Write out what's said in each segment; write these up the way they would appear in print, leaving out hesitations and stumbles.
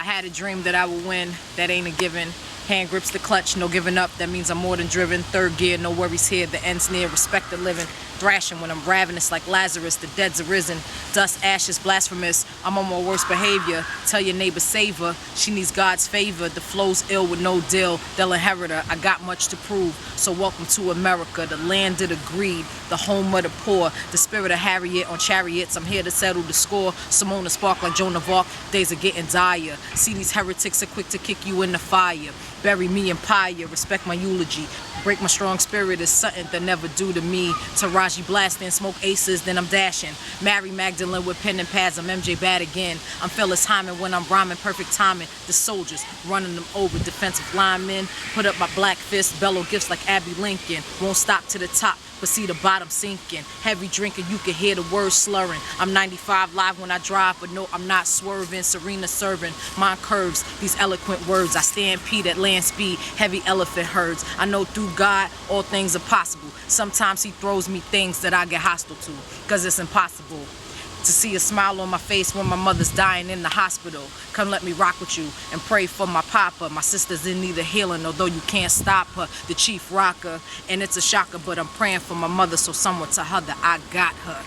had a dream that I would win, that ain't a given. Hand grips the clutch, no giving up, that means I'm more than driven. Third gear, no worries here, the end's near, respect the living. Thrashing when I'm ravenous like Lazarus, the dead's arisen. Dust, ashes, blasphemous, I'm on my worst behavior. Tell your neighbor save her, she needs God's favor. The flow's ill with no deal, they'll inherit her. I got much to prove, so welcome to America. The land of the greed, the home of the poor. The spirit of Harriet on chariots, I'm here to settle the score. Simone to spark like Joan of Arc, days are getting dire. See these heretics are quick to kick you in the fire. Bury me in pyre, respect my eulogy. Break my strong spirit is something they never do to me. Taraji blasting, smoke aces, then I'm dashing. Marry Magdalene with pen and pads, I'm MJ bad again. I'm Phyllis Hyman when I'm rhyming, perfect timing. The soldiers running them over, defensive linemen. Put up my black fist, bellow gifts like Abby Lincoln. Won't stop to the top, but see the bottom sinking. Heavy drinking, you can hear the words slurring. I'm 95 live when I drive, but no, I'm not swerving. Serena serving, mind curves, these eloquent words. I stampede at land speed, heavy elephant herds. I know through God, all things are possible. Sometimes he throws me things that I get hostile to, cause it's impossible to see a smile on my face when my mother's dying in the hospital. Come let me rock with you and pray for my papa. My sister's in need of healing, although you can't stop her. The chief rocker, and it's a shocker, but I'm praying for my mother, so someone tell her that I got her.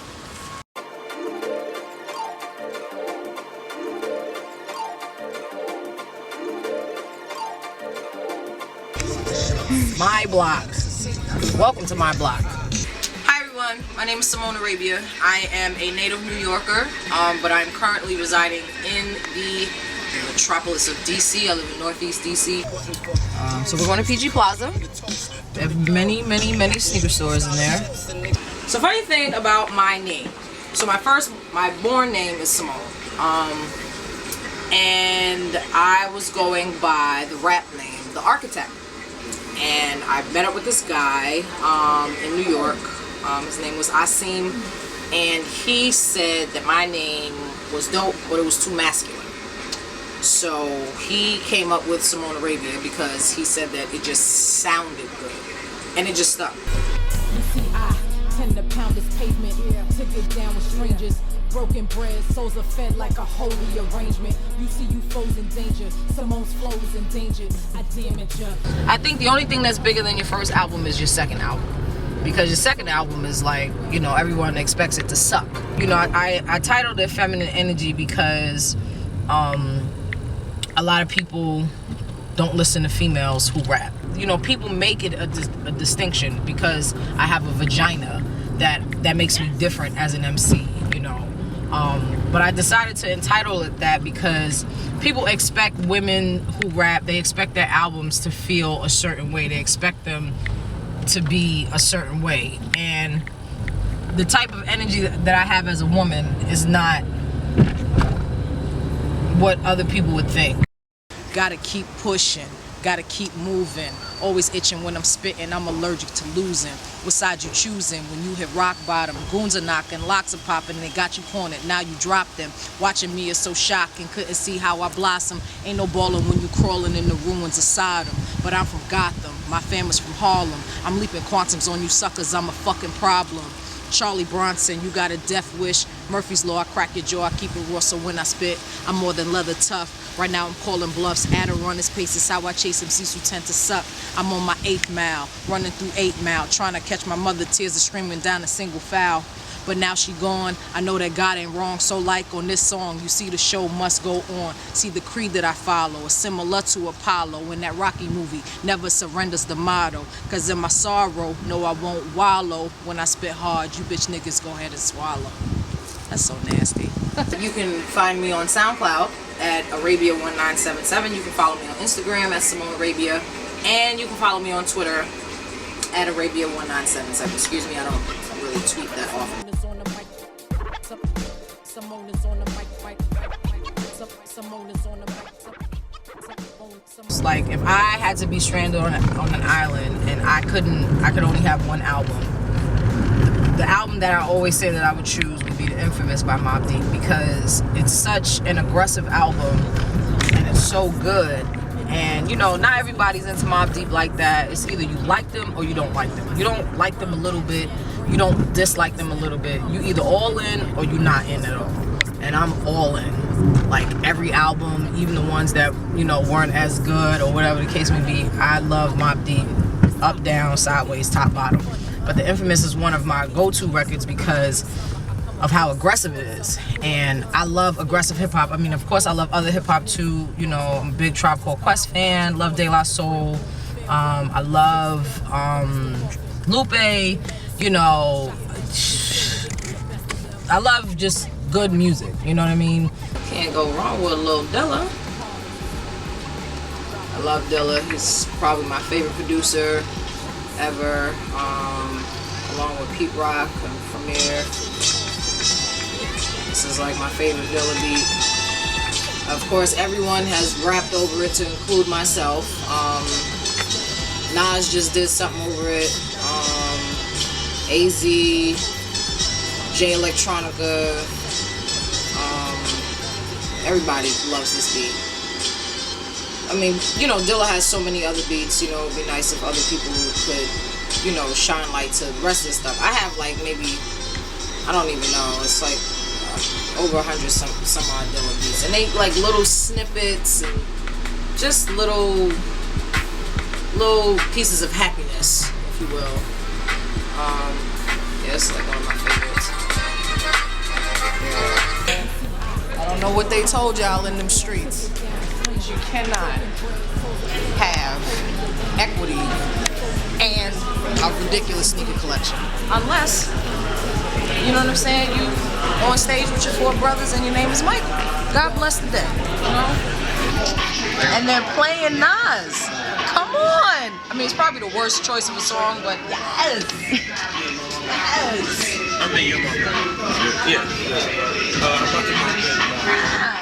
My block. Welcome to my block. Hi everyone, my name is Simone Arabia. I am a native New Yorker, but I'm currently residing in the metropolis of DC. I live in Northeast DC. So we're going to PG Plaza. They have many sneaker stores in there. So funny thing about my name. So my born name is Simone. And I was going by the rap name, The Architect. And I met up with this guy in New York. His name was Asim, and he said that my name was dope, but it was too masculine. So he came up with Simone Arabia because he said that it just sounded good, and it just stuck. You see, I tend to pound this pavement to get down with strangers. Broken bread, souls are fed like a holy arrangement. You see you foes in danger, Simone's flow is endangered. I damage you. I think the only thing that's bigger than your first album is your second album. Because your second album is like, you know, everyone expects it to suck. You know, I titled it Feminine Energy because a lot of people don't listen to females who rap. You know, people make it a distinction because I have a vagina that makes me different as an MC, you know. But I decided to entitle it that because people expect women who rap, they expect their albums to feel a certain way. They expect them to be a certain way. And the type of energy that I have as a woman is not what other people would think. Gotta keep pushing, gotta keep moving. Always itching when I'm spitting, I'm allergic to losing. What side you choosing when you hit rock bottom? Goons are knocking, locks are popping, they got you cornered, now you drop them. Watching me is so shocking, couldn't see how I blossom. Ain't no ballin' when you crawling in the ruins of Sodom. But I'm from Gotham, my family's from Harlem. I'm leaping quantums on you suckers, I'm a fucking problem. Charlie Bronson, you got a death wish. Murphy's Law, I crack your jaw, I keep it raw, so when I spit, I'm more than leather tough. Right now I'm calling bluffs, at a runner's pace is how I chase MCs who tend to suck. I'm on my 8th mile, running through 8 Mile, trying to catch my mother, tears are streaming down a single foul. But now she gone, I know that God ain't wrong, so like on this song, you see the show must go on. See the creed that I follow, is similar to Apollo in that Rocky movie, never surrenders the motto. Cause in my sorrow, no I won't wallow. When I spit hard, you bitch niggas go ahead and swallow. That's so nasty. You can find me on SoundCloud at Arabia1977. You can follow me on Instagram at Simone Arabia. And you can follow me on Twitter at Arabia1977. Excuse me, I don't really tweet that often. It's like if I had to be stranded on an island and I could only have one album. The album that I always say that I would choose would be The Infamous by Mobb Deep because it's such an aggressive album and it's so good. And you know, not everybody's into Mobb Deep like that. It's either you like them or you don't like them. You don't like them a little bit, you don't dislike them a little bit. You either all in or you're not in at all. And I'm all in. like every album, even the ones that, you know, weren't as good or whatever the case may be. I love Mobb Deep, up, down, sideways, top, bottom. But The Infamous is one of my go-to records because of how aggressive it is. And I love aggressive hip-hop. I mean, of course, I love other hip-hop too. You know, I'm a big Tribe Called Quest fan, love De La Soul. I love Lupe, you know. I love just good music, you know what I mean? Can't go wrong with a little Dilla. I love Dilla. He's probably my favorite producer ever, along with Pete Rock and Premier. This is like my favorite Dilla beat. Of course, everyone has rapped over it, to include myself. Nas just did something over it. AZ, J Electronica, everybody loves this beat. I mean, you know, Dilla has so many other beats, you know, it'd be nice if other people could, you know, shine light to the rest of the stuff. I have like maybe, I don't even know, it's like over 100 some odd Dilla beats. And they like little snippets and just little pieces of happiness, if you will. Yeah, it's like one of my favorites. Yeah. I don't know what they told y'all in them streets. You cannot have equity and a ridiculous sneaker collection unless, you know what I'm saying, you on stage with your 4 brothers and your name is Michael. God bless the day, you know? And they're playing Nas. Come on! I mean, it's probably the worst choice of a song, but yes! Yes! I mean, your mom. Yeah.